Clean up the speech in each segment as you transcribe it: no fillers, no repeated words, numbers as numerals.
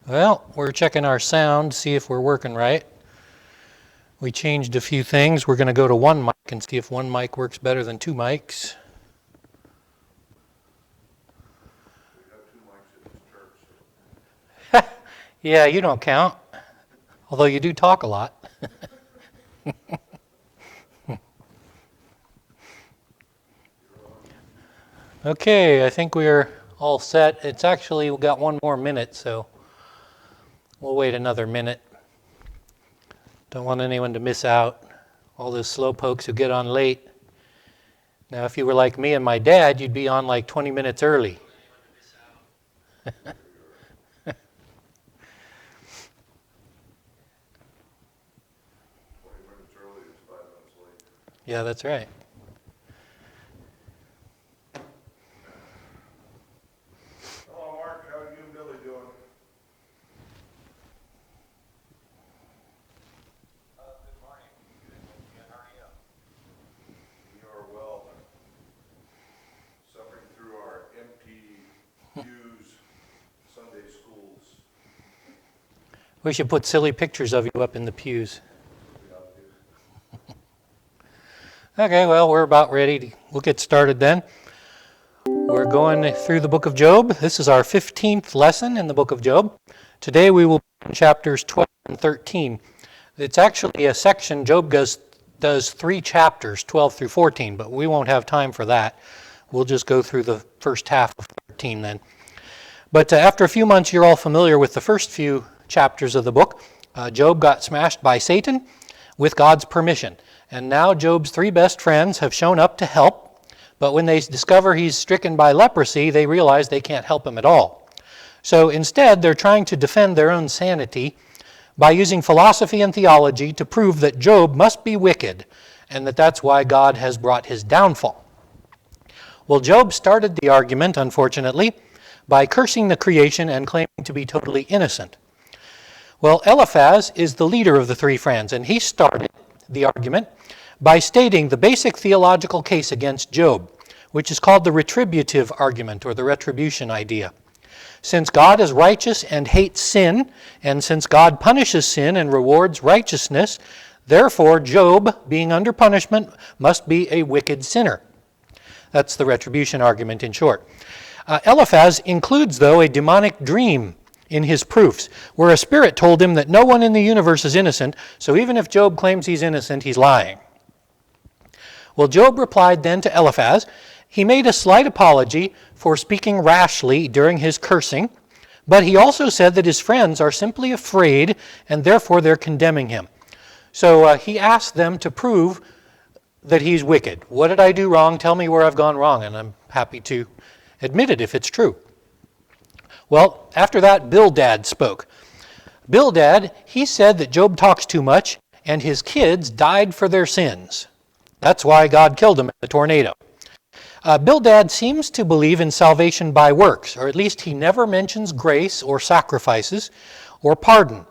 Well, we're checking our sound, see if we're working right. We changed a few things. We're going to go to one mic and see if one mic works better than two mics. We have two mics at this church. Yeah, you don't count, although you do talk a lot. Okay, I think we're all set. It's actually, we've got one more minute, so we'll wait another minute. Don't want anyone to miss out. All those slow pokes who get on late. Now, if you were like me and my dad, you'd be on like 20 minutes early. 20 minutes early is 5 minutes late. Yeah, that's right. Hello, Mark. How are you and Billy doing? Good morning. Good. How are you? We are well. Suffering through our empty pews, Sunday schools. We should put silly pictures of you up in the pews. Okay, well, we're about ready. We'll get started then. We're going through the book of Job. This is our 15th lesson in the book of Job. Today we will be in chapters 12 and 13. It's actually a section. Job does 3 chapters, 12 through 14, but we won't have time for that. We'll just go through the first half of 13 then. But after a few months, you're all familiar with the first few chapters of the book. Job got smashed by Satan with God's permission. And now Job's 3 best friends have shown up to help, but when they discover he's stricken by leprosy, they realize they can't help him at all. So instead, they're trying to defend their own sanity by using philosophy and theology to prove that Job must be wicked, and that that's why God has brought his downfall. Well, Job started the argument, unfortunately, by cursing the creation and claiming to be totally innocent. Well, Eliphaz is the leader of the 3 friends, and he started the argument by stating the basic theological case against Job, which is called the retributive argument, or the retribution idea. Since God is righteous and hates sin, and since God punishes sin and rewards righteousness, therefore Job, being under punishment, must be a wicked sinner. That's the retribution argument in short. Eliphaz includes, though, a demonic dream in his proofs, where a spirit told him that no one in the universe is innocent, so even if Job claims he's innocent, he's lying. Well, Job replied then to Eliphaz. He made a slight apology for speaking rashly during his cursing, but he also said that his friends are simply afraid, and therefore they're condemning him. So he asked them to prove that he's wicked. What did I do wrong? Tell me where I've gone wrong, and I'm happy to admit it if it's true. Well, after that, Bildad spoke. Bildad, he said that Job talks too much, and his kids died for their sins. That's why God killed him in the tornado. Bildad seems to believe in salvation by works, or at least he never mentions grace or sacrifices or pardon.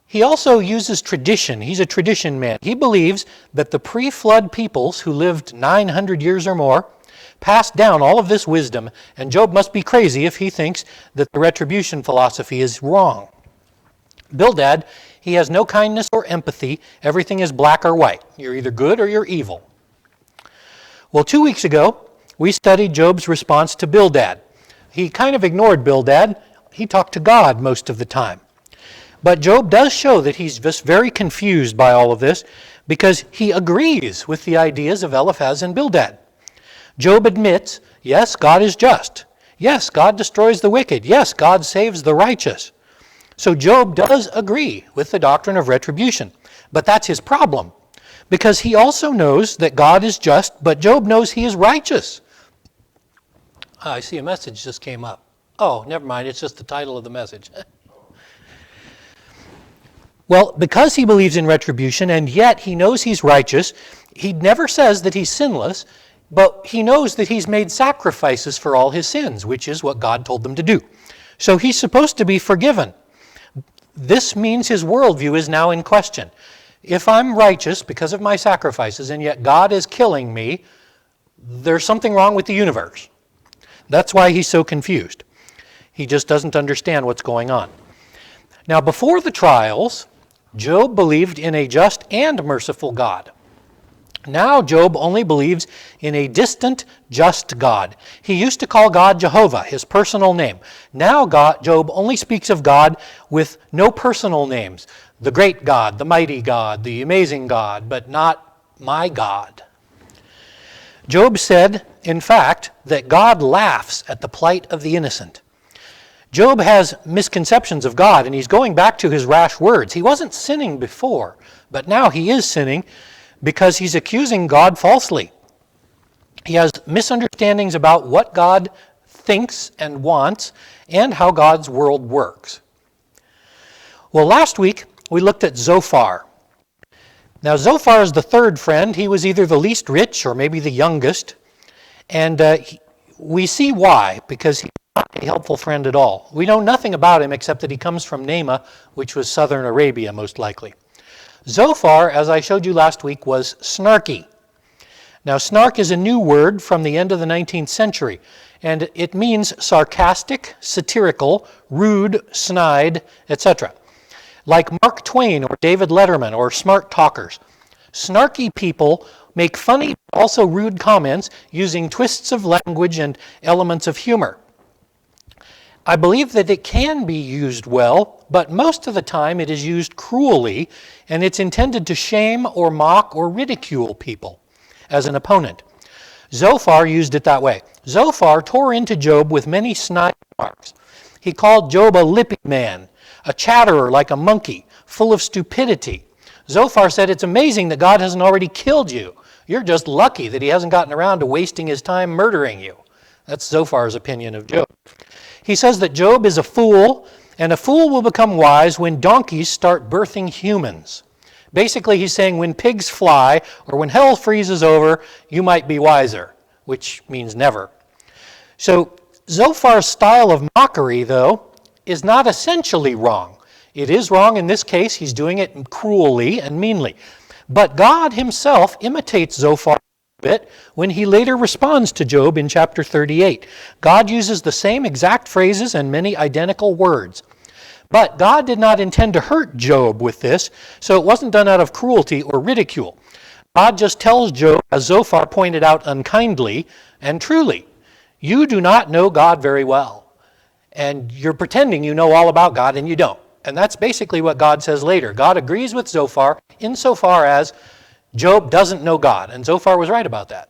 He also uses tradition. He's a tradition man. He believes that the pre-flood peoples who lived 900 years or more passed down all of this wisdom, and Job must be crazy if he thinks that the retribution philosophy is wrong. Bildad, he has no kindness or empathy. Everything is black or white. You're either good or you're evil. Well, 2 weeks ago, we studied Job's response to Bildad. He kind of ignored Bildad. He talked to God most of the time. But Job does show that he's just very confused by all of this because he agrees with the ideas of Eliphaz and Bildad. Job admits, yes, God is just. Yes, God destroys the wicked. Yes, God saves the righteous. So Job does agree with the doctrine of retribution. But that's his problem, because he also knows that God is just, but Job knows he is righteous. I see a message just came up. Oh, never mind, it's just the title of the message. Well, because he believes in retribution, and yet he knows he's righteous, he never says that he's sinless, but he knows that he's made sacrifices for all his sins, which is what God told them to do. So he's supposed to be forgiven. This means his worldview is now in question. If I'm righteous because of my sacrifices, and yet God is killing me, there's something wrong with the universe. That's why he's so confused. He just doesn't understand what's going on. Now, before the trials, Job believed in a just and merciful God. Now Job only believes in a distant, just God. He used to call God Jehovah, his personal name. Now Job only speaks of God with no personal names. The great God, the mighty God, the amazing God, but not my God. Job said, in fact, that God laughs at the plight of the innocent. Job has misconceptions of God, and he's going back to his rash words. He wasn't sinning before, but now he is sinning because he's accusing God falsely. He has misunderstandings about what God thinks and wants and how God's world works. Well, last week we looked at Zophar. Now, Zophar is the third friend. He was either the least rich or maybe the youngest. And we see why, because he's not a helpful friend at all. We know nothing about him except that he comes from Naamah, which was southern Arabia most likely. Zophar, as I showed you last week, was snarky. Now, snark is a new word from the end of the 19th century, and it means sarcastic, satirical, rude, snide, etc. Like Mark Twain or David Letterman or smart talkers. Snarky people make funny, also rude comments using twists of language and elements of humor. I believe that it can be used well, but most of the time it is used cruelly, and it's intended to shame or mock or ridicule people as an opponent. Zophar used it that way. Zophar tore into Job with many snide remarks. He called Job a lippy man, a chatterer like a monkey, full of stupidity. Zophar said, "It's amazing that God hasn't already killed you. You're just lucky that he hasn't gotten around to wasting his time murdering you." That's Zophar's opinion of Job. He says that Job is a fool, and a fool will become wise when donkeys start birthing humans. Basically, he's saying when pigs fly or when hell freezes over, you might be wiser, which means never. So Zophar's style of mockery, though, is not essentially wrong. It is wrong in this case. He's doing it cruelly and meanly. But God himself imitates Zophar bit when he later responds to Job in chapter 38. God uses the same exact phrases and many identical words. But God did not intend to hurt Job with this, so it wasn't done out of cruelty or ridicule. God just tells Job, as Zophar pointed out unkindly and truly, "You do not know God very well, and you're pretending you know all about God, and you don't." And that's basically what God says later. God agrees with Zophar insofar as Job doesn't know God, and Zophar was right about that.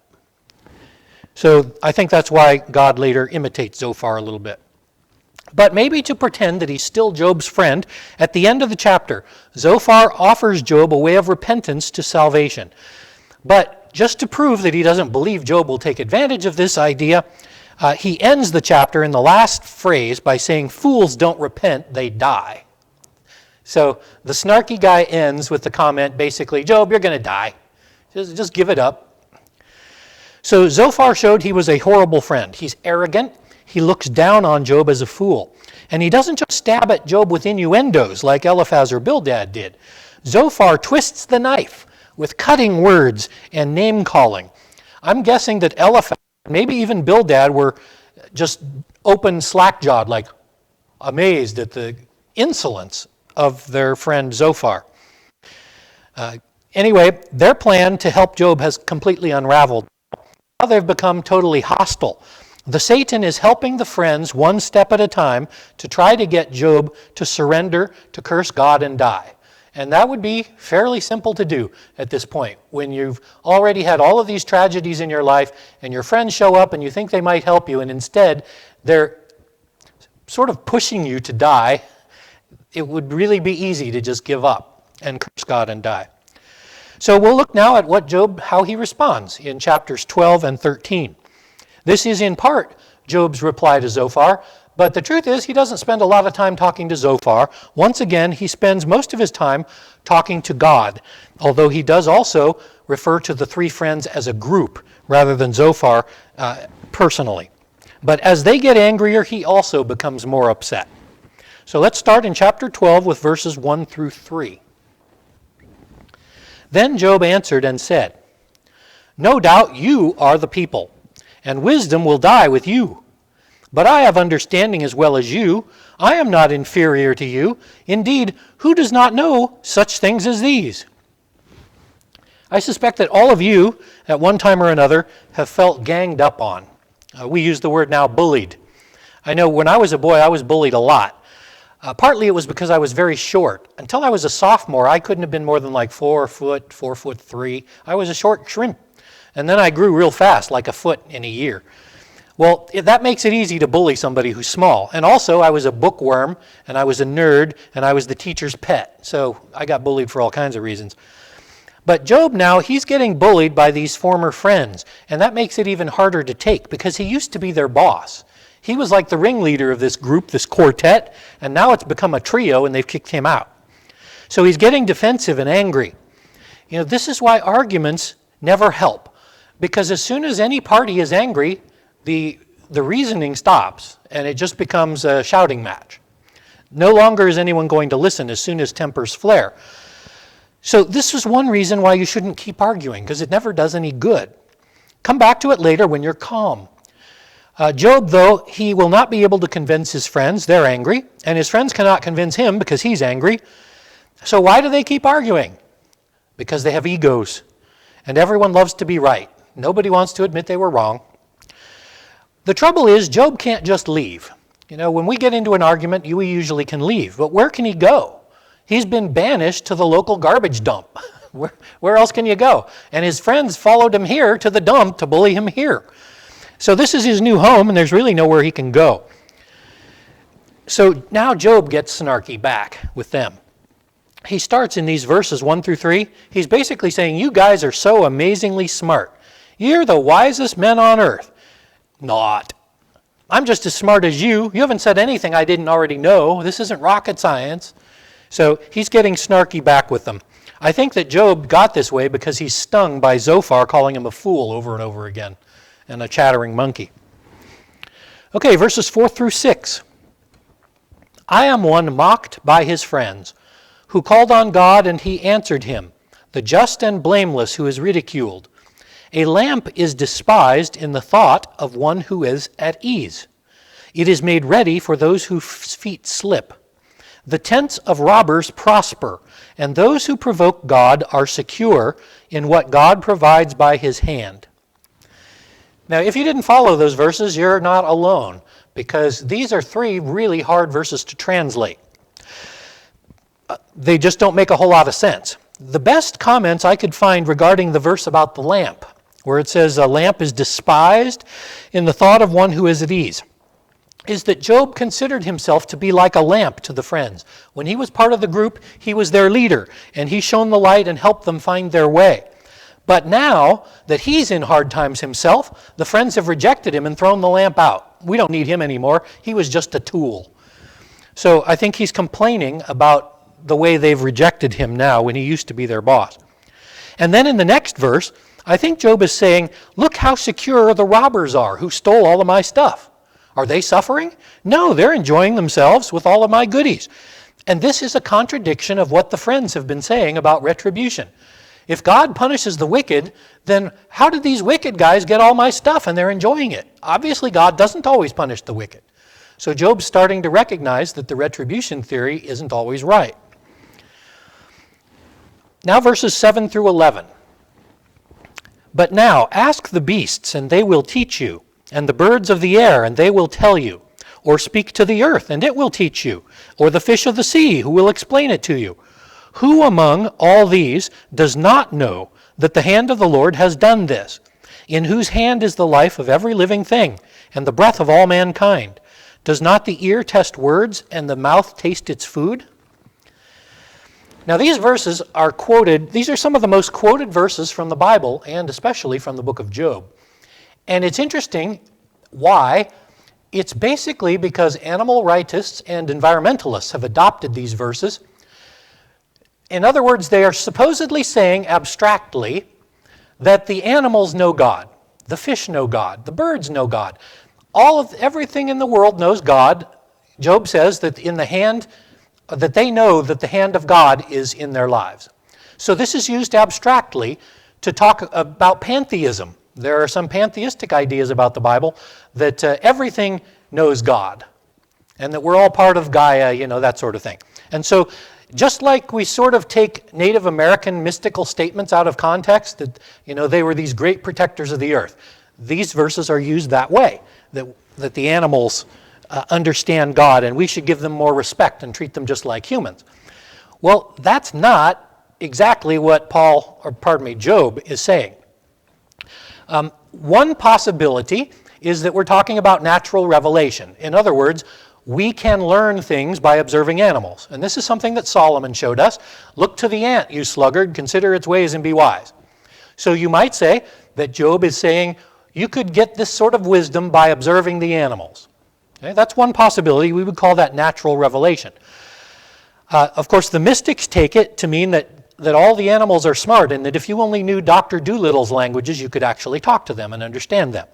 So I think that's why God later imitates Zophar a little bit. But maybe to pretend that he's still Job's friend, at the end of the chapter, Zophar offers Job a way of repentance to salvation. But just to prove that he doesn't believe Job will take advantage of this idea, he ends the chapter in the last phrase by saying, "Fools don't repent, they die." So the snarky guy ends with the comment, basically, "Job, you're going to die. Just give it up." So Zophar showed he was a horrible friend. He's arrogant. He looks down on Job as a fool. And he doesn't just stab at Job with innuendos like Eliphaz or Bildad did. Zophar twists the knife with cutting words and name-calling. I'm guessing that Eliphaz, maybe even Bildad, were just open slack-jawed, like amazed at the insolence of their friend Zophar. Anyway, their plan to help Job has completely unraveled. Now they've become totally hostile. The Satan is helping the friends one step at a time to try to get Job to surrender, to curse God and die. And that would be fairly simple to do at this point, when you've already had all of these tragedies in your life and your friends show up and you think they might help you, and instead they're sort of pushing you to die. It would really be easy to just give up and curse God and die. So we'll look now at how he responds in chapters 12 and 13. This is in part Job's reply to Zophar, but the truth is he doesn't spend a lot of time talking to Zophar. Once again, he spends most of his time talking to God, although he does also refer to the three friends as a group rather than Zophar personally. But as they get angrier, he also becomes more upset. So let's start in chapter 12 with verses 1 through 3. Then Job answered and said, "No doubt you are the people, and wisdom will die with you. But I have understanding as well as you. I am not inferior to you. Indeed, who does not know such things as these? I suspect that all of you, at one time or another, have felt ganged up on. We use the word now bullied. I know when I was a boy, I was bullied a lot. Partly it was because I was very short. Until I was a sophomore, I couldn't have been more than like 4'3". I was a short shrimp. And then I grew real fast, like a foot in a year. Well, that makes it easy to bully somebody who's small. And also, I was a bookworm, and I was a nerd, and I was the teacher's pet. So I got bullied for all kinds of reasons. But Job now, he's getting bullied by these former friends. And that makes it even harder to take, because he used to be their boss. He was like the ringleader of this group, this quartet, and now it's become a trio, and they've kicked him out. So he's getting defensive and angry. You know, this is why arguments never help. Because as soon as any party is angry, the reasoning stops, and it just becomes a shouting match. No longer is anyone going to listen as soon as tempers flare. So this is one reason why you shouldn't keep arguing, because it never does any good. Come back to it later when you're calm. Job, though, he will not be able to convince his friends. They're angry, and his friends cannot convince him because he's angry. So why do they keep arguing? Because they have egos, and everyone loves to be right. Nobody wants to admit they were wrong. The trouble is, Job can't just leave. You know, when we get into an argument, we usually can leave. But where can he go? He's been banished to the local garbage dump. Where else can you go? And his friends followed him here to the dump to bully him here. So this is his new home, and there's really nowhere he can go. So now Job gets snarky back with them. He starts in these verses 1 through 3. He's basically saying, you guys are so amazingly smart. You're the wisest men on earth. Not. I'm just as smart as you. You haven't said anything I didn't already know. This isn't rocket science. So he's getting snarky back with them. I think that Job got this way because he's stung by Zophar calling him a fool over and over again, and a chattering monkey. Okay, verses 4 through 6. I am one mocked by his friends, who called on God and he answered him, the just and blameless who is ridiculed. A lamp is despised in the thought of one who is at ease. It is made ready for those whose feet slip. The tents of robbers prosper, and those who provoke God are secure in what God provides by his hand. Now, if you didn't follow those verses, you're not alone, because these are 3 really hard verses to translate. They just don't make a whole lot of sense. The best comments I could find regarding the verse about the lamp, where it says a lamp is despised in the thought of one who is at ease, is that Job considered himself to be like a lamp to the friends. When he was part of the group, he was their leader, and he shone the light and helped them find their way. But now that he's in hard times himself, the friends have rejected him and thrown the lamp out. We don't need him anymore. He was just a tool. So I think he's complaining about the way they've rejected him now when he used to be their boss. And then in the next verse, I think Job is saying, look how secure the robbers are who stole all of my stuff. Are they suffering? No, they're enjoying themselves with all of my goodies. And this is a contradiction of what the friends have been saying about retribution. If God punishes the wicked, then how did these wicked guys get all my stuff and they're enjoying it? Obviously, God doesn't always punish the wicked. So Job's starting to recognize that the retribution theory isn't always right. Now verses 7 through 11. But now ask the beasts, and they will teach you, and the birds of the air, and they will tell you. Or speak to the earth, and it will teach you. Or the fish of the sea, who will explain it to you. Who among all these does not know that the hand of the Lord has done this, in whose hand is the life of every living thing, and the breath of all mankind? Does not the ear test words, and the mouth taste its food? Now these verses are quoted, these are some of the most quoted verses from the Bible, and especially from the book of Job. And it's interesting why. It's basically because animal rightists and environmentalists have adopted these verses. In other words, they are supposedly saying abstractly that the animals know God, the fish know God, the birds know God. Everything in the world knows God. Job says that that they know that the hand of God is in their lives. So this is used abstractly to talk about pantheism. There are some pantheistic ideas about the Bible that everything knows God, and that we're all part of Gaia, that sort of thing. And so just like we sort of take Native American mystical statements out of context, that they were these great protectors of the earth, these verses are used that way, that the animals understand God and we should give them more respect and treat them just like humans. Well, that's not exactly what Job is saying. One possibility is that we're talking about natural revelation. In other words, we can learn things by observing animals. And this is something that Solomon showed us. Look to the ant, you sluggard, consider its ways and be wise. So you might say that Job is saying you could get this sort of wisdom by observing the animals. Okay, that's one possibility. We would call that natural revelation. Of course, the mystics take it to mean that all the animals are smart and that if you only knew Dr. Doolittle's languages, you could actually talk to them and understand them.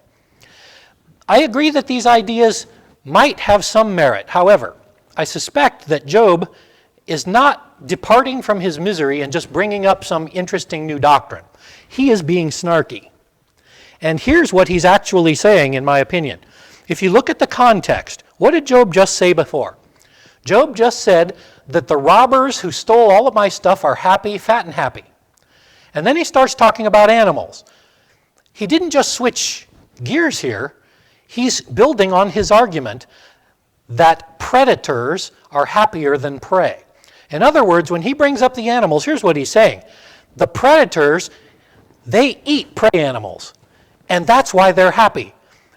I agree that these ideas might have some merit. However, I suspect that Job is not departing from his misery and just bringing up some interesting new doctrine. He is being snarky. And here's what he's actually saying, in my opinion. If you look at the context, what did Job just say before? Job just said that the robbers who stole all of my stuff are happy, fat and happy. And then he starts talking about animals. He didn't just switch gears here. He's building on his argument that predators are happier than prey. In other words, when he brings up the animals, here's what he's saying. The predators, they eat prey animals, and that's why they're happy.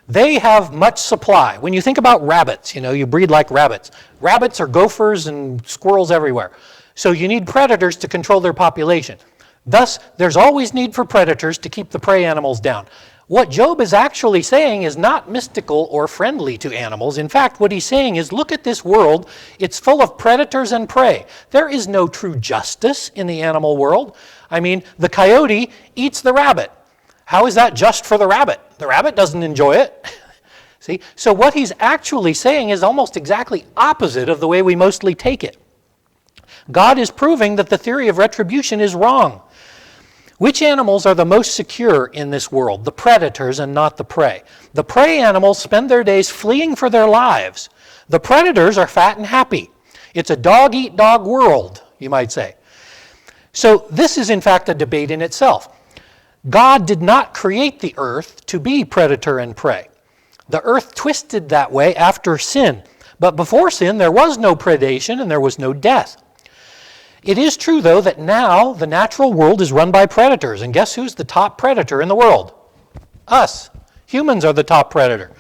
They have much supply. When you think about rabbits, you breed like rabbits. Rabbits are gophers and squirrels everywhere. So you need predators to control their population. Thus, there's always need for predators to keep the prey animals down. What Job is actually saying is not mystical or friendly to animals. In fact, what he's saying is, look at this world. It's full of predators and prey. There is no true justice in the animal world. I mean, the coyote eats the rabbit. How is that just for the rabbit? The rabbit doesn't enjoy it. See? So what he's actually saying is almost exactly opposite of the way we mostly take it. God is proving that the theory of retribution is wrong. Which animals are the most secure in this world? The predators and not the prey. The prey animals spend their days fleeing for their lives. The predators are fat and happy. It's a dog-eat-dog world, you might say. So this is in fact a debate in itself. God did not create the earth to be predator and prey. The earth twisted that way after sin. But before sin, there was no predation and there was no death. It is true, though, that now the natural world is run by predators. And guess who's the top predator in the world? Us. Humans are the top predator.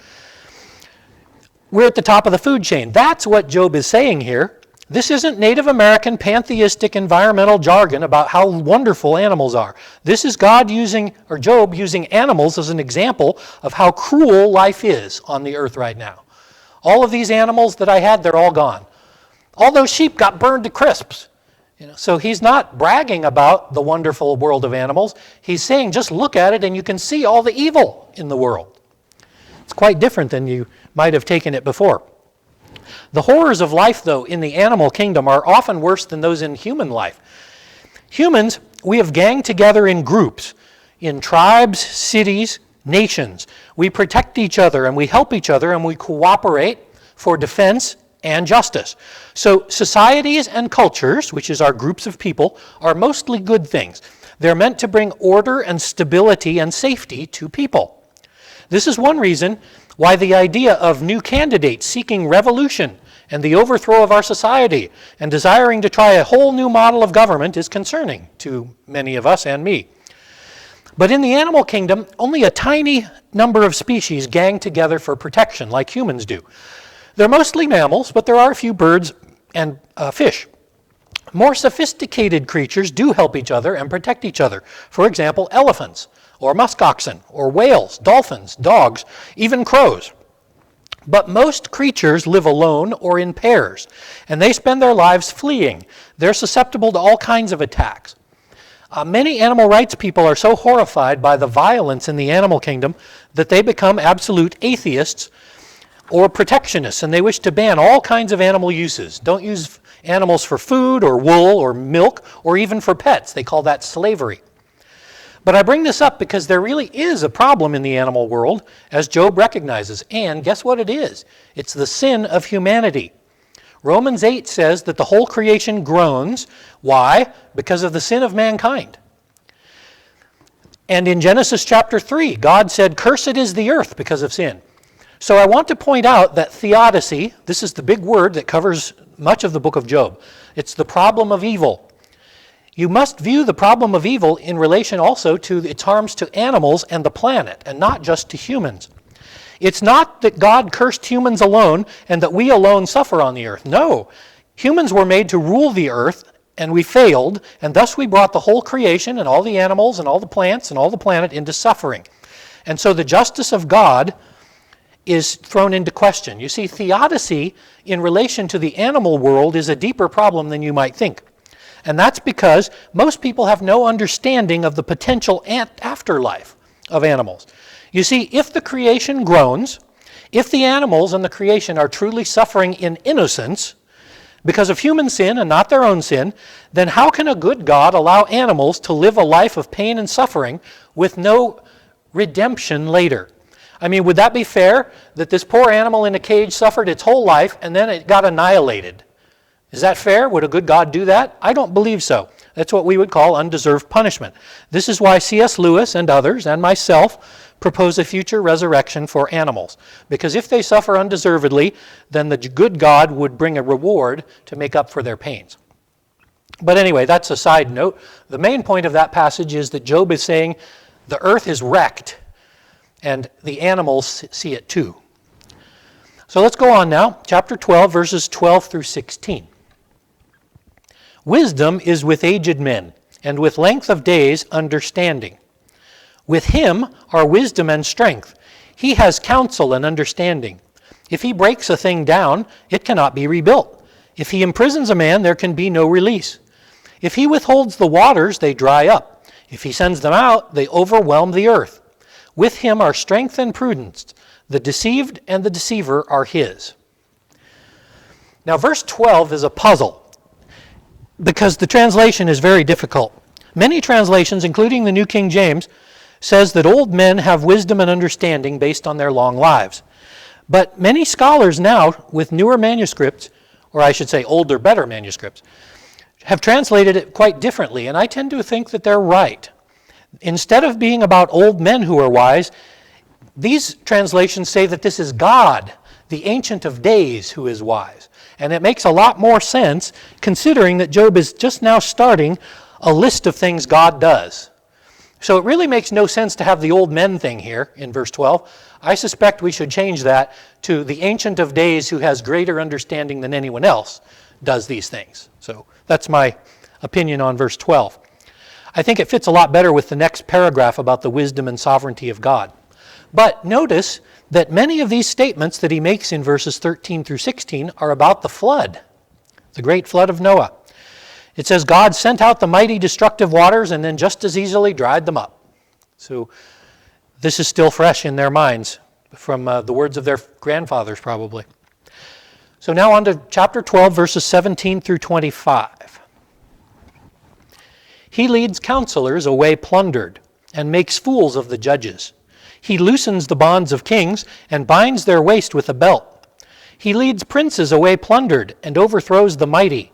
We're at the top of the food chain. That's what Job is saying here. This isn't Native American pantheistic environmental jargon about how wonderful animals are. This is Job using animals as an example of how cruel life is on the earth right now. All of these animals that I had, they're all gone. All those sheep got burned to crisps. So he's not bragging about the wonderful world of animals. He's saying, just look at it and you can see all the evil in the world. It's quite different than you might have taken it before. The horrors of life, though, in the animal kingdom are often worse than those in human life. Humans, we have ganged together in groups, in tribes, cities, nations. We protect each other and we help each other and we cooperate for defense and justice. So societies and cultures, which is our groups of people, are mostly good things. They're meant to bring order and stability and safety to people. This is one reason why the idea of new candidates seeking revolution and the overthrow of our society and desiring to try a whole new model of government is concerning to many of us and me. But in the animal kingdom, only a tiny number of species gang together for protection like humans do. They're mostly mammals, but there are a few birds and fish. More sophisticated creatures do help each other and protect each other. For example, elephants, or muskoxen, or whales, dolphins, dogs, even crows. But most creatures live alone or in pairs, and they spend their lives fleeing. They're susceptible to all kinds of attacks. Many animal rights people are so horrified by the violence in the animal kingdom that they become absolute atheists or protectionists, and they wish to ban all kinds of animal uses. Don't use animals for food or wool or milk or even for pets. They call that slavery. But I bring this up because there really is a problem in the animal world, as Job recognizes. And guess what it is? It's the sin of humanity. Romans 8 says that the whole creation groans. Why? Because of the sin of mankind. And in Genesis chapter 3, God said, "Cursed is the earth because of sin." So I want to point out that theodicy, this is the big word that covers much of the book of Job. It's the problem of evil. You must view the problem of evil in relation also to its harms to animals and the planet, and not just to humans. It's not that God cursed humans alone and that we alone suffer on the earth. No, humans were made to rule the earth, and we failed, and thus we brought the whole creation and all the animals and all the plants and all the planet into suffering. And so the justice of God is thrown into question. You see, theodicy in relation to the animal world is a deeper problem than you might think. And that's because most people have no understanding of the potential afterlife of animals. You see, if the creation groans, if the animals and the creation are truly suffering in innocence because of human sin and not their own sin, then how can a good God allow animals to live a life of pain and suffering with no redemption later? I mean, would that be fair that this poor animal in a cage suffered its whole life and then it got annihilated? Is that fair? Would a good God do that? I don't believe so. That's what we would call undeserved punishment. This is why C.S. Lewis and others, and myself, propose a future resurrection for animals. Because if they suffer undeservedly, then the good God would bring a reward to make up for their pains. But anyway, that's a side note. The main point of that passage is that Job is saying the earth is wrecked, and the animals see it too. So let's go on now. Chapter 12, verses 12 through 16. Wisdom is with aged men, and with length of days understanding. With him are wisdom and strength. He has counsel and understanding. If he breaks a thing down, it cannot be rebuilt. If he imprisons a man, there can be no release. If he withholds the waters, they dry up. If he sends them out, they overwhelm the earth. With him are strength and prudence. The deceived and the deceiver are his. Now, verse 12 is a puzzle because the translation is very difficult. Many translations, including the New King James, says that old men have wisdom and understanding based on their long lives. But many scholars now, with newer manuscripts, or I should say older, better manuscripts, have translated it quite differently, and I tend to think that they're right. Instead of being about old men who are wise, these translations say that this is God, the Ancient of Days, who is wise. And it makes a lot more sense considering that Job is just now starting a list of things God does. So it really makes no sense to have the old men thing here in verse 12. I suspect we should change that to the Ancient of Days who has greater understanding than anyone else does these things. So that's my opinion on verse 12. I think it fits a lot better with the next paragraph about the wisdom and sovereignty of God. But notice that many of these statements that he makes in verses 13 through 16 are about the flood, the great flood of Noah. It says God sent out the mighty destructive waters and then just as easily dried them up. So this is still fresh in their minds from the words of their grandfathers probably. So now on to chapter 12, verses 17 through 25. He leads counselors away plundered and makes fools of the judges. He loosens the bonds of kings and binds their waist with a belt. He leads princes away plundered and overthrows the mighty.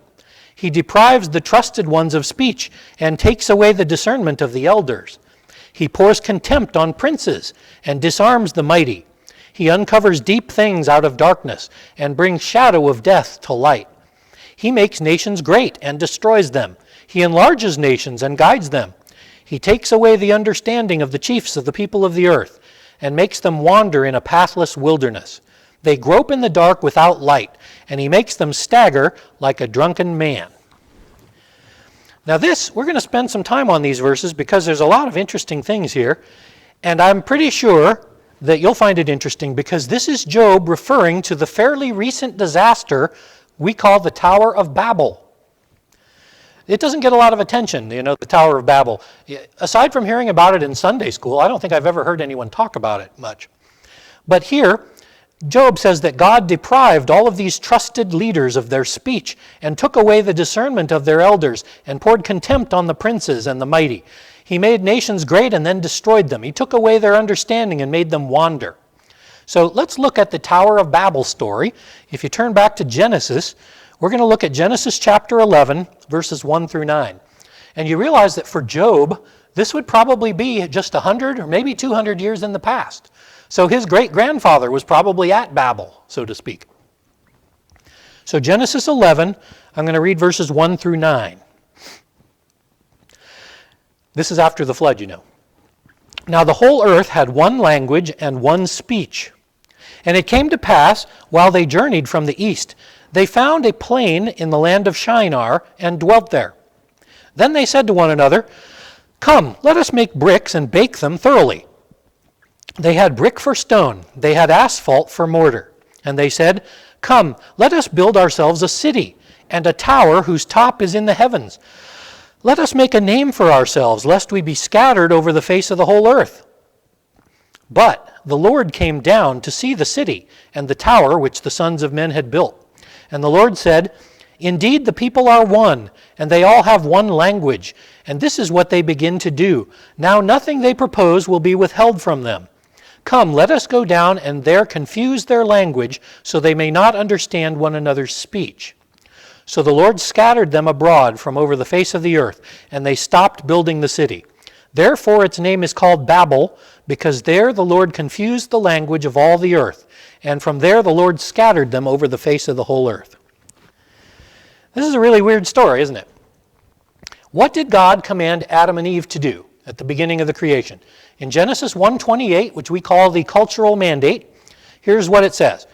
He deprives the trusted ones of speech and takes away the discernment of the elders. He pours contempt on princes and disarms the mighty. He uncovers deep things out of darkness and brings shadow of death to light. He makes nations great and destroys them. He enlarges nations and guides them. He takes away the understanding of the chiefs of the people of the earth and makes them wander in a pathless wilderness. They grope in the dark without light, and he makes them stagger like a drunken man. Now we're going to spend some time on these verses because there's a lot of interesting things here, and I'm pretty sure that you'll find it interesting because this is Job referring to the fairly recent disaster we call the Tower of Babel. It doesn't get a lot of attention, the Tower of Babel. Aside from hearing about it in Sunday school, I don't think I've ever heard anyone talk about it much. But here, Job says that God deprived all of these trusted leaders of their speech and took away the discernment of their elders and poured contempt on the princes and the mighty. He made nations great and then destroyed them. He took away their understanding and made them wander. So let's look at the Tower of Babel story. If you turn back to Genesis, we're going to look at Genesis chapter 11, verses 1 through 9. And you realize that for Job, this would probably be just 100 or maybe 200 years in the past. So his great-grandfather was probably at Babel, so to speak. So Genesis 11, I'm going to read verses 1 through 9. This is after the flood, you know. Now the whole earth had one language and one speech. And it came to pass, while they journeyed from the east, they found a plain in the land of Shinar and dwelt there. Then they said to one another, "Come, let us make bricks and bake them thoroughly." They had brick for stone, they had asphalt for mortar. And they said, "Come, let us build ourselves a city, and a tower whose top is in the heavens. Let us make a name for ourselves, lest we be scattered over the face of the whole earth." But the Lord came down to see the city and the tower which the sons of men had built. And the Lord said, "Indeed, the people are one, and they all have one language, and this is what they begin to do. Now nothing they propose will be withheld from them. Come, let us go down and there confuse their language, so they may not understand one another's speech." So the Lord scattered them abroad from over the face of the earth, and they stopped building the city. Therefore its name is called Babel, because there the Lord confused the language of all the earth, and from there the Lord scattered them over the face of the whole earth. This is a really weird story, isn't it? What did God command Adam and Eve to do at the beginning of the creation? In Genesis 1:28, which we call the cultural mandate, here's what it says.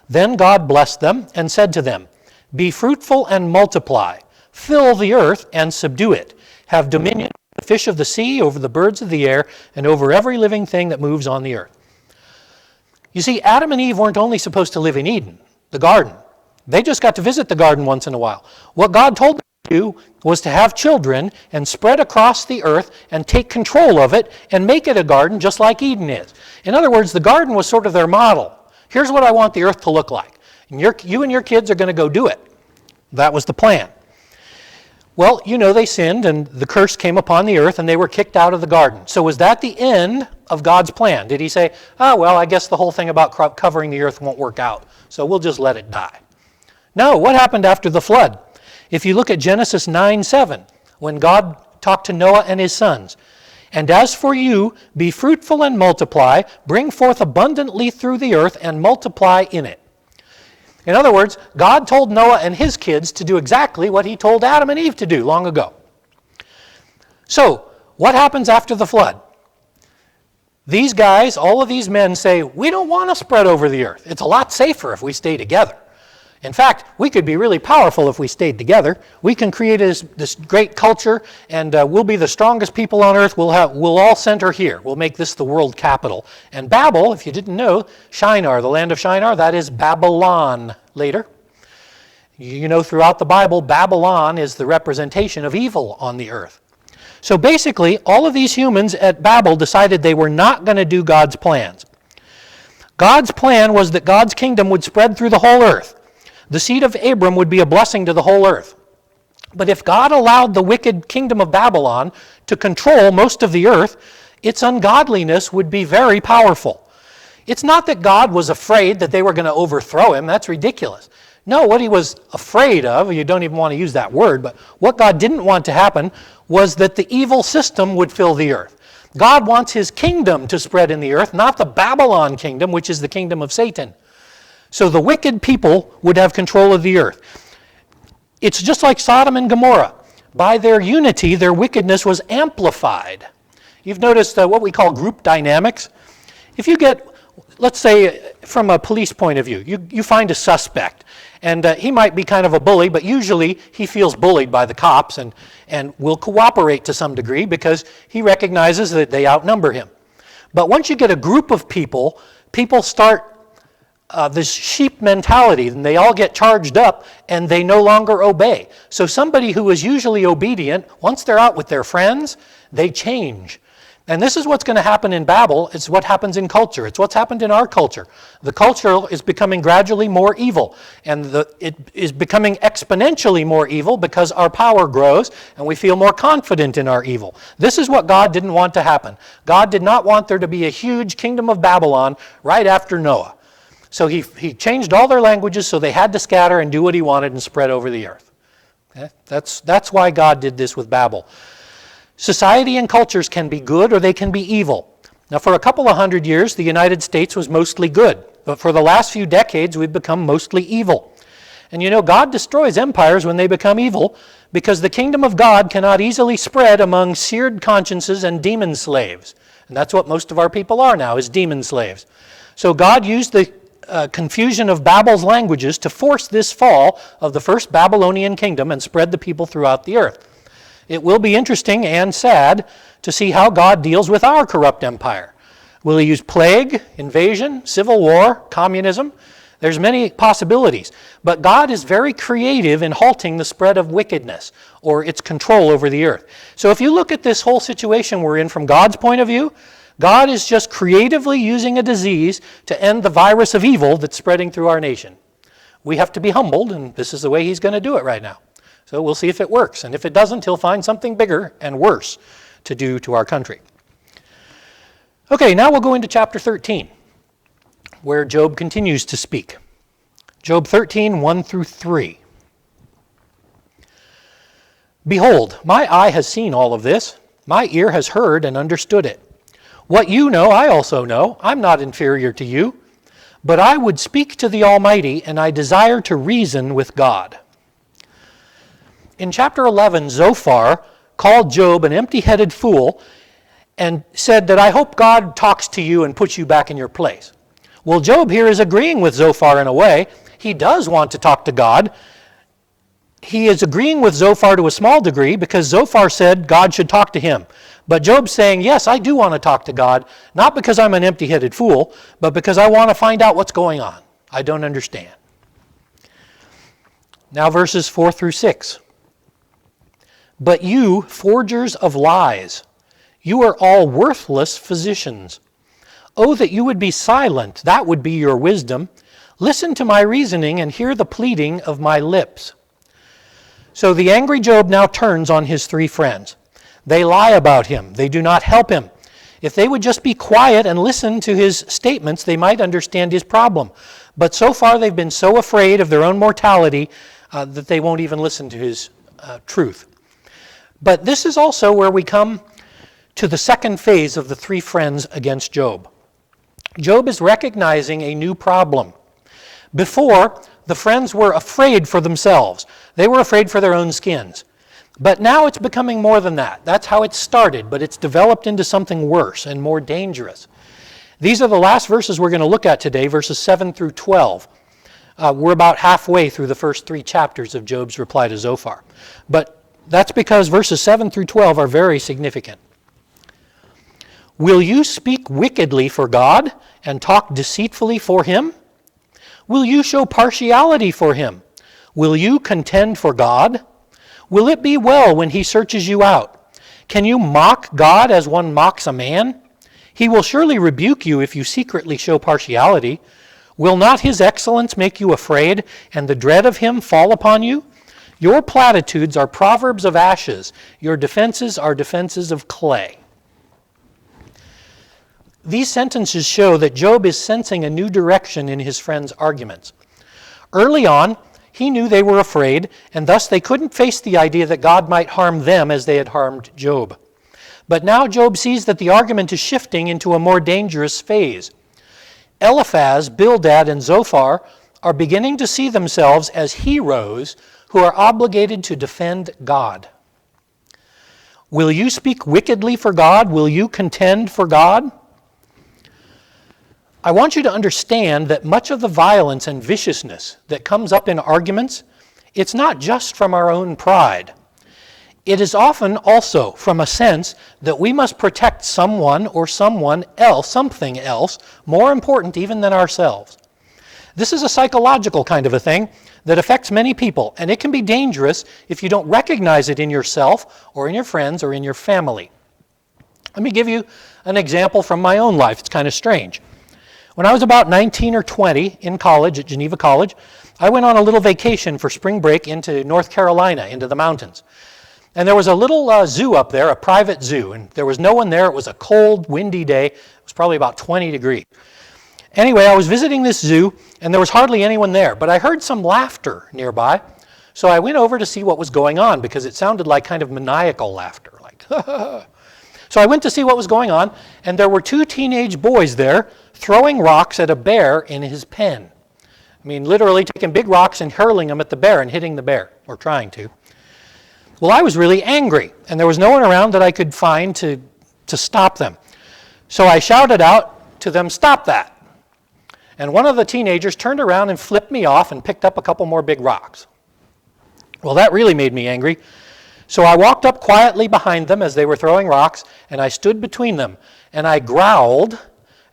"Then God blessed them and said to them, 'Be fruitful and multiply, fill the earth and subdue it. Have dominion over the fish of the sea, over the birds of the air, and over every living thing that moves on the earth.'" You see, Adam and Eve weren't only supposed to live in Eden, the garden. They just got to visit the garden once in a while. What God told them to do was to have children and spread across the earth and take control of it and make it a garden just like Eden is. In other words, the garden was sort of their model. Here's what I want the earth to look like. And you and your kids are going to go do it. That was the plan. Well, you know, they sinned and the curse came upon the earth and they were kicked out of the garden. So was that the end of God's plan? Did he say, well, I guess the whole thing about covering the earth won't work out, so we'll just let it die? No, what happened after the flood? If you look at Genesis 9:7, when God talked to Noah and his sons, "And as for you, be fruitful and multiply, bring forth abundantly through the earth and multiply in it." In other words, God told Noah and his kids to do exactly what he told Adam and Eve to do long ago. So, what happens after the flood? These guys, all of these men say, we don't want to spread over the earth. It's a lot safer if we stay together. In fact, we could be really powerful if we stayed together. We can create this great culture, and we'll be the strongest people on earth. We'll all center here. We'll make this the world capital. And Babel, if you didn't know, Shinar, the land of Shinar, that is Babylon later. You know, throughout the Bible, Babylon is the representation of evil on the earth. So basically, all of these humans at Babel decided they were not going to do God's plans. God's plan was that God's kingdom would spread through the whole earth. The seed of Abram would be a blessing to the whole earth. But if God allowed the wicked kingdom of Babylon to control most of the earth, its ungodliness would be very powerful. It's not that God was afraid that they were going to overthrow him. That's ridiculous. No, what he was afraid of, you don't even want to use that word, but what God didn't want to happen was that the evil system would fill the earth. God wants his kingdom to spread in the earth, not the Babylon kingdom, which is the kingdom of Satan. So the wicked people would have control of the earth. It's just like Sodom and Gomorrah. By their unity, their wickedness was amplified. You've noticed what we call group dynamics. If you get, let's say, from a police point of view, you find a suspect, and he might be kind of a bully, but usually he feels bullied by the cops and will cooperate to some degree because he recognizes that they outnumber him. But once you get a group of people start this sheep mentality, and they all get charged up and they no longer obey. So somebody who is usually obedient, once they're out with their friends, they change. And this is what's going to happen in Babel. It's what happens in culture. It's what's happened in our culture. The culture is becoming gradually more evil, and it is becoming exponentially more evil because our power grows and we feel more confident in our evil. This is what God didn't want to happen. God did not want there to be a huge kingdom of Babylon right after Noah. So he changed all their languages so they had to scatter and do what he wanted and spread over the earth. Okay? That's why God did this with Babel. Society and cultures can be good or they can be evil. Now, for a couple of hundred years, the United States was mostly good. But for the last few decades, we've become mostly evil. And you know, God destroys empires when they become evil because the kingdom of God cannot easily spread among seared consciences and demon slaves. And that's what most of our people are now, is demon slaves. So God used the confusion of Babel's languages to force this fall of the first Babylonian kingdom and spread the people throughout the earth. It will be interesting and sad to see how God deals with our corrupt empire. Will he use plague, invasion, civil war, communism? There's many possibilities. But God is very creative in halting the spread of wickedness or its control over the earth. So if you look at this whole situation we're in from God's point of view, God is just creatively using a disease to end the virus of evil that's spreading through our nation. We have to be humbled, and this is the way he's going to do it right now. So we'll see if it works. And if it doesn't, he'll find something bigger and worse to do to our country. Okay, now we'll go into chapter 13, where Job continues to speak. Job 13, 1 through 3. Behold, my eye has seen all of this. My ear has heard and understood it. What you know, I also know. I'm not inferior to you. But I would speak to the Almighty, and I desire to reason with God. In chapter 11, Zophar called Job an empty-headed fool and said that I hope God talks to you and puts you back in your place. Well, Job here is agreeing with Zophar in a way. He does want to talk to God. He is agreeing with Zophar to a small degree because Zophar said God should talk to him. But Job's saying, yes, I do want to talk to God, not because I'm an empty-headed fool, but because I want to find out what's going on. I don't understand. Now verses 4 through 6. But you, forgers of lies, you are all worthless physicians. Oh, that you would be silent, that would be your wisdom. Listen to my reasoning and hear the pleading of my lips. So the angry Job now turns on his three friends. They lie about him. They do not help him. If they would just be quiet and listen to his statements, they might understand his problem. But so far they've been so afraid of their own mortality that they won't even listen to his truth. But this is also where we come to the second phase of the three friends against Job. Job is recognizing a new problem. Before, the friends were afraid for themselves. They were afraid for their own skins. But now it's becoming more than that. That's how it started, but it's developed into something worse and more dangerous. These are the last verses we're going to look at today, verses 7 through 12. We're about halfway through the first three chapters of Job's reply to Zophar. But that's because verses 7 through 12 are very significant. Will you speak wickedly for God and talk deceitfully for him? Will you show partiality for him? Will you contend for God? Will it be well when he searches you out? Can you mock God as one mocks a man? He will surely rebuke you if you secretly show partiality. Will not his excellence make you afraid, and the dread of him fall upon you? Your platitudes are proverbs of ashes. Your defenses are defenses of clay. These sentences show that Job is sensing a new direction in his friends' arguments. Early on, he knew they were afraid, and thus they couldn't face the idea that God might harm them as they had harmed Job. But now Job sees that the argument is shifting into a more dangerous phase. Eliphaz, Bildad, and Zophar are beginning to see themselves as heroes who are obligated to defend God. Will you speak wickedly for God? Will you contend for God? I want you to understand that much of the violence and viciousness that comes up in arguments, it's not just from our own pride. It is often also from a sense that we must protect someone or someone else, something else, more important even than ourselves. This is a psychological kind of a thing that affects many people, and it can be dangerous if you don't recognize it in yourself or in your friends or in your family. Let me give you an example from my own life. It's kind of strange. When I was about 19 or 20 in college at Geneva College, I went on a little vacation for spring break into North Carolina, into the mountains. And there was a little zoo up there, a private zoo, and there was no one there. It was a cold, windy day. It was probably about 20 degrees. Anyway, I was visiting this zoo, and there was hardly anyone there, but I heard some laughter nearby. So I went over to see what was going on, because it sounded like kind of maniacal laughter, like, So I went to see what was going on, and there were two teenage boys there throwing rocks at a bear in his pen. I mean, literally taking big rocks and hurling them at the bear and hitting the bear, or trying to. Well, I was really angry, and there was no one around that I could find to stop them. So I shouted out to them, "Stop that." And one of the teenagers turned around and flipped me off and picked up a couple more big rocks. Well, that really made me angry. So I walked up quietly behind them as they were throwing rocks, and I stood between them, and I growled,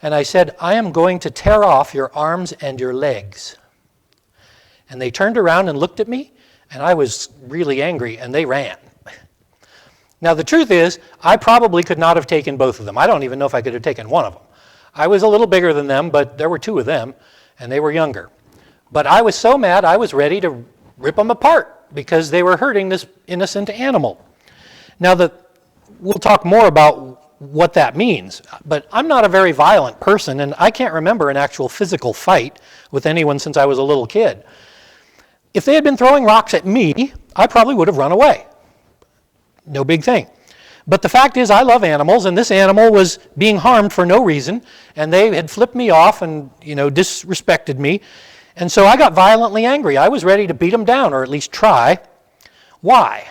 and I said, "I am going to tear off your arms and your legs." And they turned around and looked at me, and I was really angry, and they ran. Now, the truth is, I probably could not have taken both of them. I don't even know if I could have taken one of them. I was a little bigger than them, but there were two of them, and they were younger. But I was so mad, I was ready to rip them apart because they were hurting this innocent animal. Now, we'll talk more about what that means, but I'm not a very violent person, and I can't remember an actual physical fight with anyone since I was a little kid. If they had been throwing rocks at me, I probably would have run away. No big thing. But the fact is, I love animals, and this animal was being harmed for no reason, and they had flipped me off and, disrespected me. And so I got violently angry. I was ready to beat them down, or at least try. Why?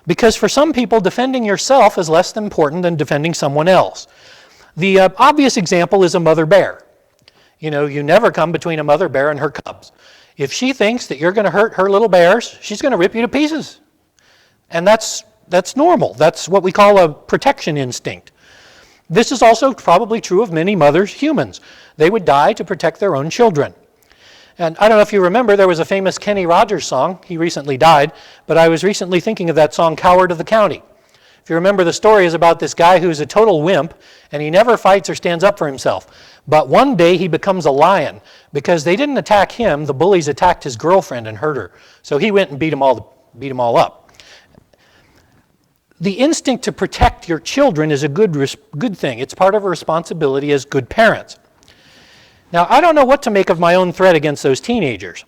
Because for some people, defending yourself is less important than defending someone else. The obvious example is a mother bear. You never come between a mother bear and her cubs. If she thinks that you're going to hurt her little bears, she's going to rip you to pieces. And that's normal. That's what we call a protection instinct. This is also probably true of many mothers, humans. They would die to protect their own children. And I don't know if you remember, there was a famous Kenny Rogers song. He recently died, but I was recently thinking of that song, "Coward of the County." If you remember, the story is about this guy who's a total wimp, and he never fights or stands up for himself. But one day he becomes a lion, because they didn't attack him, the bullies attacked his girlfriend and hurt her. So he went and beat them all up. The instinct to protect your children is a good thing. It's part of a responsibility as good parents. Now, I don't know what to make of my own threat against those teenagers.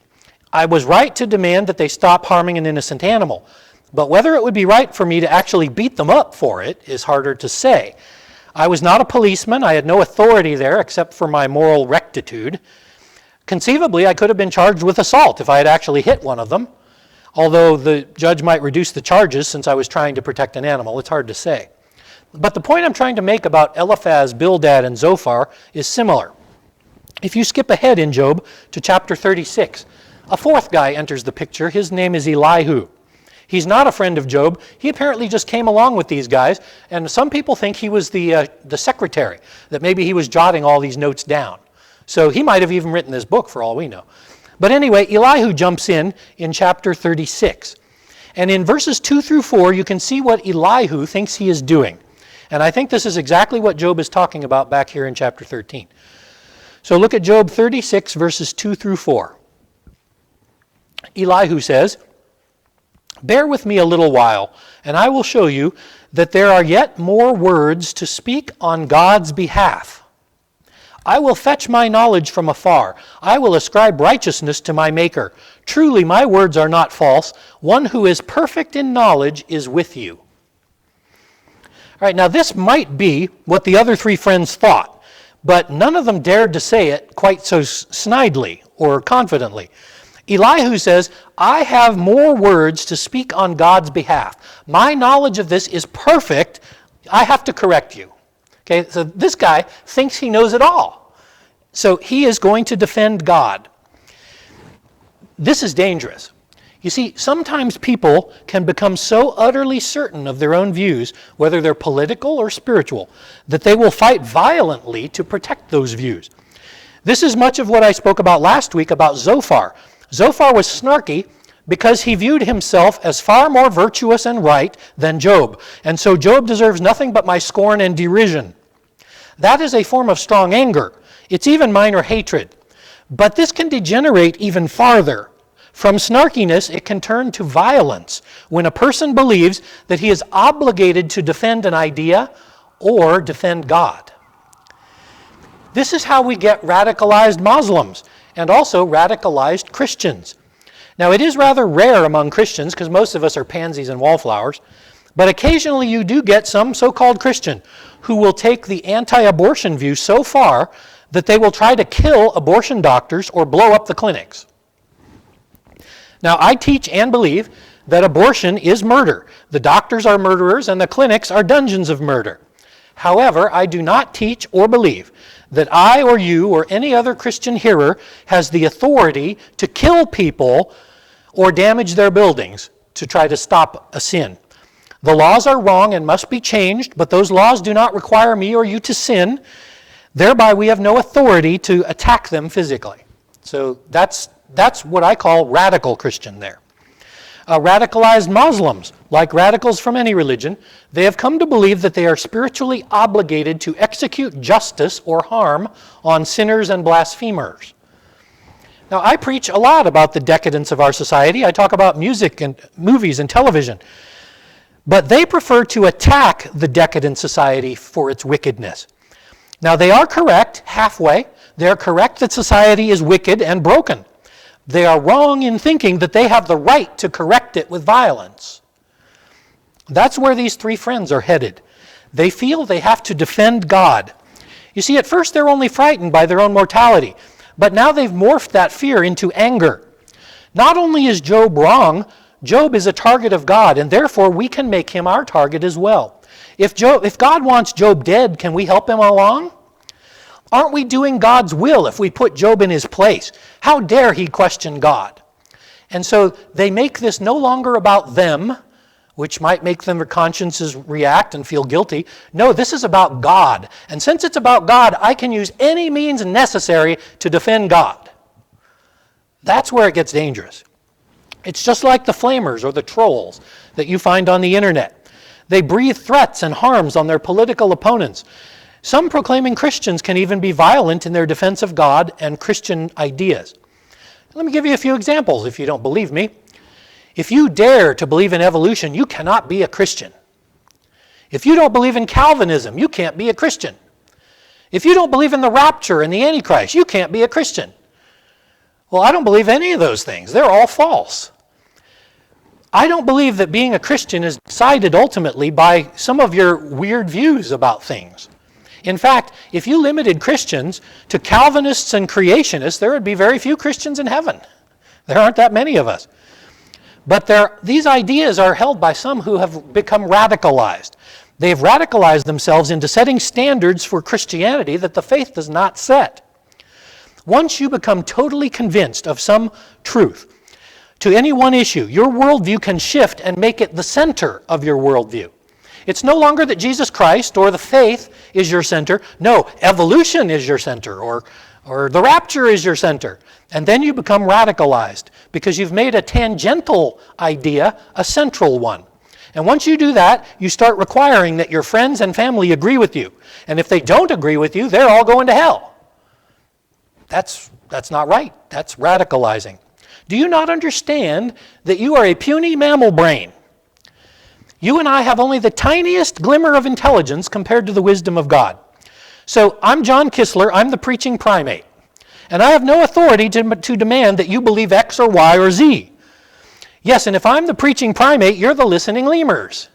I was right to demand that they stop harming an innocent animal, but whether it would be right for me to actually beat them up for it is harder to say. I was not a policeman. I had no authority there except for my moral rectitude. Conceivably, I could have been charged with assault if I had actually hit one of them, although the judge might reduce the charges since I was trying to protect an animal. It's hard to say. But the point I'm trying to make about Eliphaz, Bildad, and Zophar is similar. If you skip ahead in Job to chapter 36, a fourth guy enters the picture. His name is Elihu. He's not a friend of Job. He apparently just came along with these guys, and some people think he was the secretary, that maybe he was jotting all these notes down. So he might have even written this book for all we know. But anyway, Elihu jumps in chapter 36. And in verses 2 through 4, you can see what Elihu thinks he is doing. And I think this is exactly what Job is talking about back here in chapter 13. So look at Job 36, verses 2 through 4. Elihu says, "Bear with me a little while, and I will show you that there are yet more words to speak on God's behalf. I will fetch my knowledge from afar. I will ascribe righteousness to my Maker. Truly, my words are not false. One who is perfect in knowledge is with you." All right, now this might be what the other three friends thought, but none of them dared to say it quite so snidely or confidently. Elihu says, "I have more words to speak on God's behalf. My knowledge of this is perfect. I have to correct you." Okay, so this guy thinks he knows it all. So he is going to defend God. This is dangerous. You see, sometimes people can become so utterly certain of their own views, whether they're political or spiritual, that they will fight violently to protect those views. This is much of what I spoke about last week about Zophar. Zophar was snarky because he viewed himself as far more virtuous and right than Job. And so Job deserves nothing but my scorn and derision. That is a form of strong anger. It's even minor hatred. But this can degenerate even farther. From snarkiness, it can turn to violence when a person believes that he is obligated to defend an idea or defend God. This is how we get radicalized Muslims and also radicalized Christians. Now, it is rather rare among Christians because most of us are pansies and wallflowers, but occasionally you do get some so-called Christian who will take the anti-abortion view so far that they will try to kill abortion doctors or blow up the clinics. Now, I teach and believe that abortion is murder. The doctors are murderers and the clinics are dungeons of murder. However, I do not teach or believe that I or you or any other Christian hearer has the authority to kill people or damage their buildings to try to stop a sin. The laws are wrong and must be changed, but those laws do not require me or you to sin. Thereby, we have no authority to attack them physically. So that's what I call radical Christian there. Radicalized Muslims, like radicals from any religion, they have come to believe that they are spiritually obligated to execute justice or harm on sinners and blasphemers. Now, I preach a lot about the decadence of our society. I talk about music and movies and television. But they prefer to attack the decadent society for its wickedness. Now, they are correct halfway. They are correct that society is wicked and broken. They are wrong in thinking that they have the right to correct it with violence. That's where these three friends are headed. They feel they have to defend God. You see, at first they're only frightened by their own mortality, but now they've morphed that fear into anger. Not only is Job wrong, Job is a target of God, and therefore we can make him our target as well. If God wants Job dead, can we help him along? Aren't we doing God's will if we put Job in his place? How dare he question God? And so they make this no longer about them, which might make their consciences react and feel guilty. No, this is about God. And since it's about God, I can use any means necessary to defend God. That's where it gets dangerous. It's just like the flamers or the trolls that you find on the internet. They breathe threats and harms on their political opponents. Some proclaiming Christians can even be violent in their defense of God and Christian ideas. Let me give you a few examples if you don't believe me. If you dare to believe in evolution, you cannot be a Christian. If you don't believe in Calvinism, you can't be a Christian. If you don't believe in the rapture and the Antichrist, you can't be a Christian. Well, I don't believe any of those things. They're all false. I don't believe that being a Christian is decided ultimately by some of your weird views about things. In fact, if you limited Christians to Calvinists and creationists, there would be very few Christians in heaven. There aren't that many of us. But these ideas are held by some who have become radicalized. They have radicalized themselves into setting standards for Christianity that the faith does not set. Once you become totally convinced of some truth to any one issue, your worldview can shift and make it the center of your worldview. It's no longer that Jesus Christ or the faith is your center. No, evolution is your center, or the rapture is your center. And then you become radicalized because you've made a tangential idea a central one. And once you do that, you start requiring that your friends and family agree with you. And if they don't agree with you, they're all going to hell. That's not right. That's radicalizing. Do you not understand that you are a puny mammal brain? You and I have only the tiniest glimmer of intelligence compared to the wisdom of God. So I'm John Kistler, I'm the preaching primate. And I have no authority to demand that you believe X or Y or Z. Yes, and if I'm the preaching primate, you're the listening lemurs.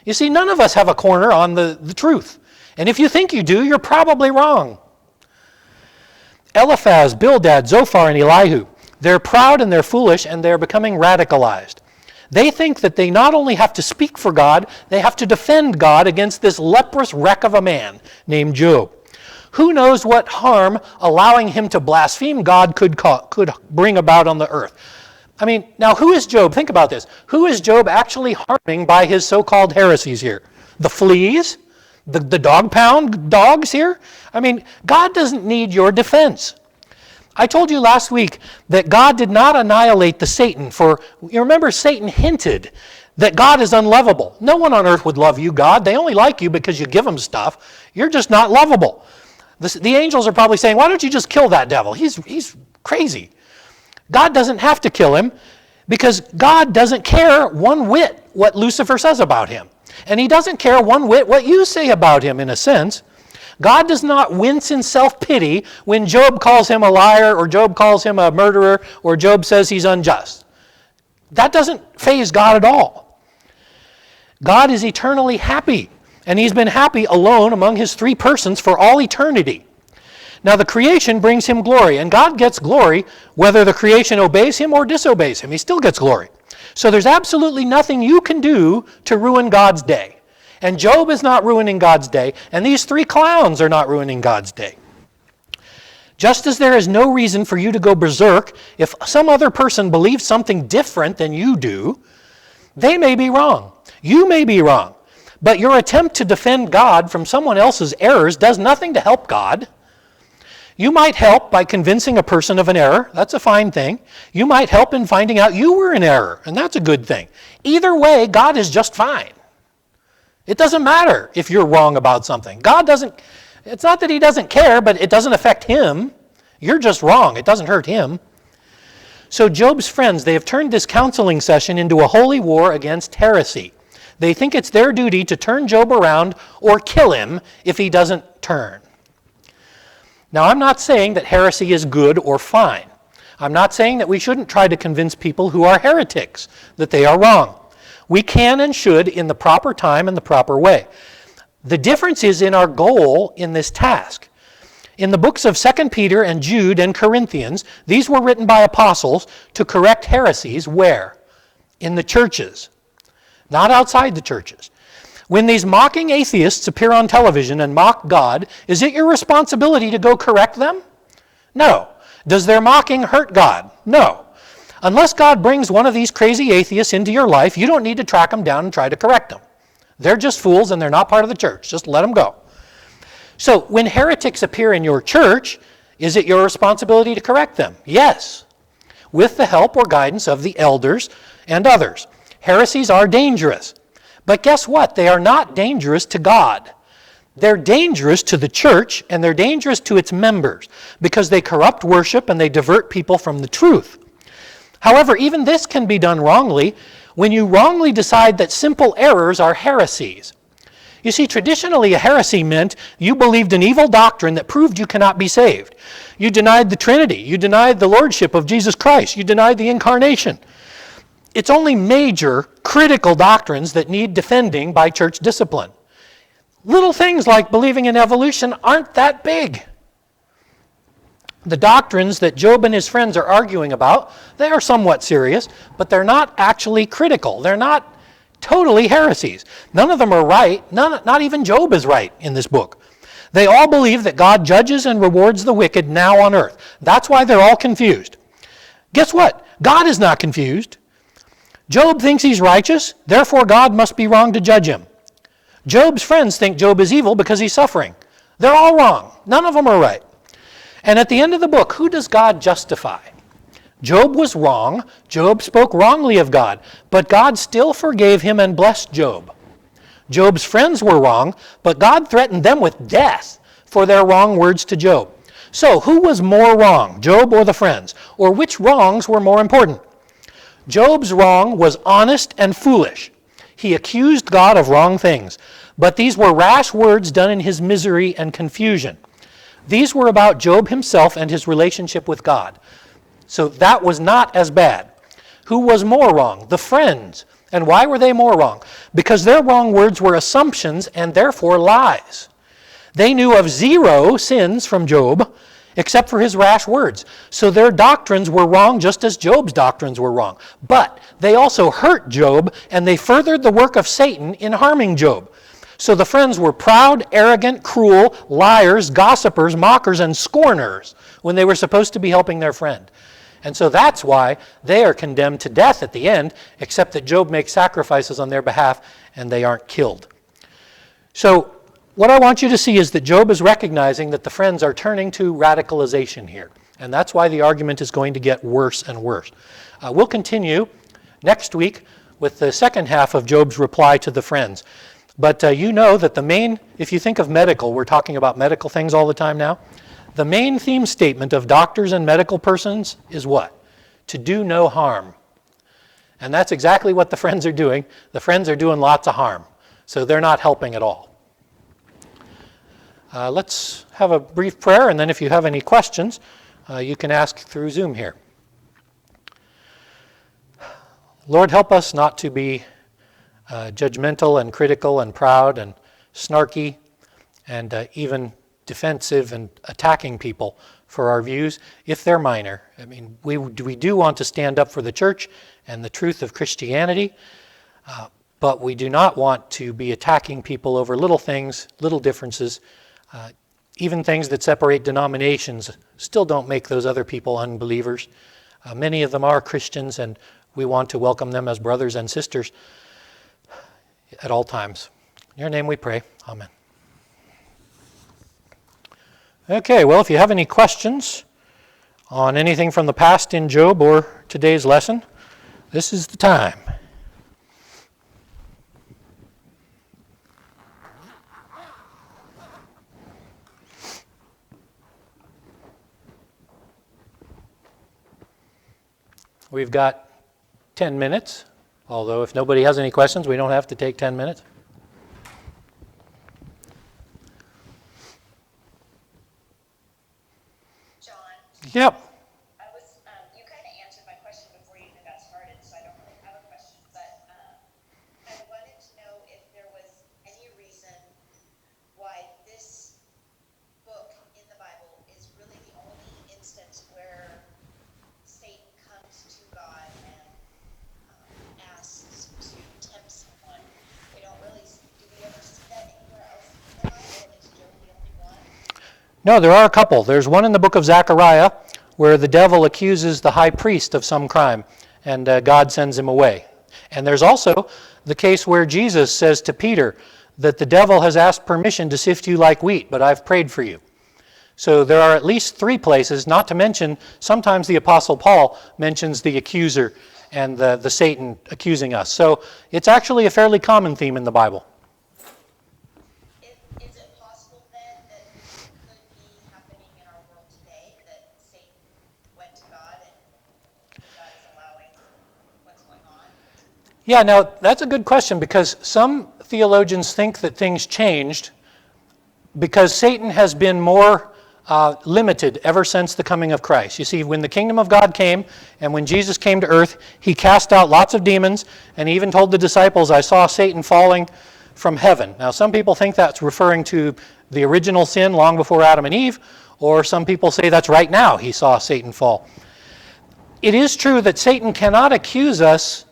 You see, none of us have a corner on the truth. And if you think you do, you're probably wrong. Eliphaz, Bildad, Zophar, and Elihu, they're proud and they're foolish and they're becoming radicalized. They think that they not only have to speak for God, they have to defend God against this leprous wreck of a man named Job. Who knows what harm allowing him to blaspheme God could bring about on the earth? I mean, now who is Job? Think about this. Who is Job actually harming by his so-called heresies here? The fleas? The dog pound dogs here? I mean, God doesn't need your defense. I told you last week that God did not annihilate the Satan you remember Satan hinted that God is unlovable. No one on earth would love you, God. They only like you because you give them stuff. You're just not lovable. The angels are probably saying, why don't you just kill that devil? He's crazy. God doesn't have to kill him because God doesn't care one whit what Lucifer says about him. And he doesn't care one whit what you say about him, in a sense. God does not wince in self-pity when Job calls him a liar, or Job calls him a murderer, or Job says he's unjust. That doesn't faze God at all. God is eternally happy, and he's been happy alone among his three persons for all eternity. Now the creation brings him glory, and God gets glory whether the creation obeys him or disobeys him. He still gets glory. So there's absolutely nothing you can do to ruin God's day. And Job is not ruining God's day, and these three clowns are not ruining God's day. Just as there is no reason for you to go berserk if some other person believes something different than you do, they may be wrong. You may be wrong. But your attempt to defend God from someone else's errors does nothing to help God. You might help by convincing a person of an error. That's a fine thing. You might help in finding out you were in error, and that's a good thing. Either way, God is just fine. It doesn't matter if you're wrong about something. It's not that he doesn't care, but it doesn't affect him. You're just wrong. It doesn't hurt him. So Job's friends, they have turned this counseling session into a holy war against heresy. They think it's their duty to turn Job around or kill him if he doesn't turn. Now, I'm not saying that heresy is good or fine. I'm not saying that we shouldn't try to convince people who are heretics that they are wrong. We can and should in the proper time and the proper way. The difference is in our goal in this task. In the books of 2 Peter and Jude and Corinthians, these were written by apostles to correct heresies. Where? In the churches, not outside the churches. When these mocking atheists appear on television and mock God, is it your responsibility to go correct them? No. Does their mocking hurt God? No. Unless God brings one of these crazy atheists into your life, you don't need to track them down and try to correct them. They're just fools and they're not part of the church. Just let them go. So when heretics appear in your church, is it your responsibility to correct them? Yes, with the help or guidance of the elders and others. Heresies are dangerous. But guess what? They are not dangerous to God. They're dangerous to the church and they're dangerous to its members because they corrupt worship and they divert people from the truth. However, even this can be done wrongly when you wrongly decide that simple errors are heresies. You see, traditionally a heresy meant you believed an evil doctrine that proved you cannot be saved. You denied the Trinity. You denied the Lordship of Jesus Christ. You denied the Incarnation. It's only major, critical doctrines that need defending by church discipline. Little things like believing in evolution aren't that big. The doctrines that Job and his friends are arguing about, they are somewhat serious, but they're not actually critical. They're not totally heresies. None of them are right. Not even Job is right in this book. They all believe that God judges and rewards the wicked now on earth. That's why they're all confused. Guess what? God is not confused. Job thinks he's righteous, therefore God must be wrong to judge him. Job's friends think Job is evil because he's suffering. They're all wrong. None of them are right. And at the end of the book, who does God justify? Job was wrong. Job spoke wrongly of God, but God still forgave him and blessed Job. Job's friends were wrong, but God threatened them with death for their wrong words to Job. So who was more wrong, Job or the friends? Or which wrongs were more important? Job's wrong was honest and foolish. He accused God of wrong things, but these were rash words done in his misery and confusion. These were about Job himself and his relationship with God. So that was not as bad. Who was more wrong? The friends. And why were they more wrong? Because their wrong words were assumptions and therefore lies. They knew of 0 sins from Job except for his rash words. So their doctrines were wrong just as Job's doctrines were wrong. But they also hurt Job and they furthered the work of Satan in harming Job. So the friends were proud, arrogant, cruel, liars, gossipers, mockers, and scorners when they were supposed to be helping their friend. And so that's why they are condemned to death at the end, except that Job makes sacrifices on their behalf and they aren't killed. So what I want you to see is that Job is recognizing that the friends are turning to radicalization here. And that's why the argument is going to get worse and worse. We'll continue next week with the second half of Job's reply to the friends. But you know that the main, if you think of medical, we're talking about medical things all the time now. The main theme statement of doctors and medical persons is what? To do no harm. And that's exactly what the friends are doing. The friends are doing lots of harm. So they're not helping at all. Let's have a brief prayer, and then if you have any questions, you can ask through Zoom here. Lord, help us not to be judgmental and critical and proud and snarky and even defensive and attacking people for our views, if they're minor. I mean, we do want to stand up for the church and the truth of Christianity, but we do not want to be attacking people over little things, little differences. Even things that separate denominations still don't make those other people unbelievers. Many of them are Christians, and we want to welcome them as brothers and sisters at all times. In your name we pray. Amen. Okay, well, if you have any questions on anything from the past in Job or today's lesson, this is the time. We've got 10 minutes, although if nobody has any questions, we don't have to take 10 minutes. John, Yep. you kind of answered my question before you even got started, so I don't really have a question, but I wanted to know if there was any reason why this book in the Bible is really the only instance where Satan comes to God and asks to tempt someone. We don't really, do we ever see that anywhere else in the Bible? Is Job the only one? No, there are a couple. There's one in the book of Zechariah where the devil accuses the high priest of some crime, and God sends him away. And there's also the case where Jesus says to Peter that the devil has asked permission to sift you like wheat, but I've prayed for you. So there are at least 3 places, not to mention sometimes the Apostle Paul mentions the accuser and the Satan accusing us. So it's actually a fairly common theme in the Bible. Is it possible then that this could be happening in our world today, that Satan went to God and God is allowing what's going on? Yeah, now that's a good question because some theologians think that things changed because Satan has been more limited ever since the coming of Christ. You see, when the kingdom of God came and when Jesus came to earth, he cast out lots of demons and he even told the disciples, I saw Satan falling from heaven. Now, some people think that's referring to the original sin long before Adam and Eve, or some people say that's right now he saw Satan fall. It is true that Satan cannot accuse us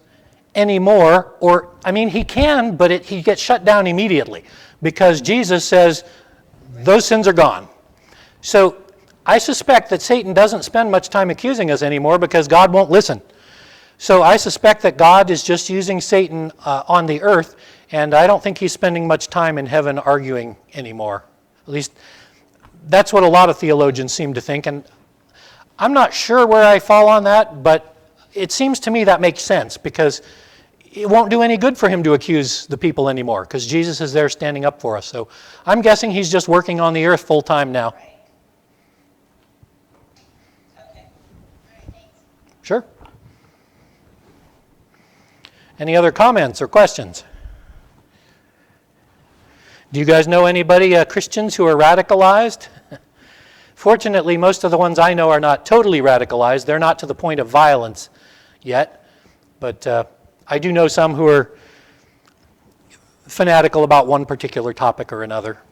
anymore, or, I mean, he can, but he gets shut down immediately because Jesus says those sins are gone. So I suspect that Satan doesn't spend much time accusing us anymore because God won't listen. So I suspect that God is just using Satan on the earth, and I don't think he's spending much time in heaven arguing anymore. At least that's what a lot of theologians seem to think, and I'm not sure where I fall on that, but it seems to me that makes sense because it won't do any good for him to accuse the people anymore because Jesus is there standing up for us. So I'm guessing he's just working on the earth full time now. Right. Okay. All right, thanks. Sure. Any other comments or questions? Do you guys know anybody, Christians, who are radicalized? Fortunately, most of the ones I know are not totally radicalized. They're not to the point of violence yet. But I do know some who are fanatical about one particular topic or another.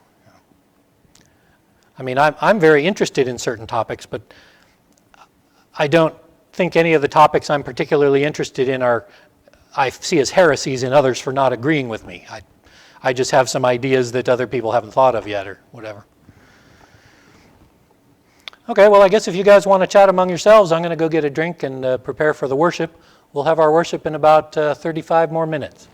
I mean, I'm very interested in certain topics, but I don't think any of the topics I'm particularly interested in I see as heresies in others for not agreeing with me. I just have some ideas that other people haven't thought of yet or whatever. Okay, well, I guess if you guys want to chat among yourselves, I'm going to go get a drink and prepare for the worship. We'll have our worship in about 35 more minutes.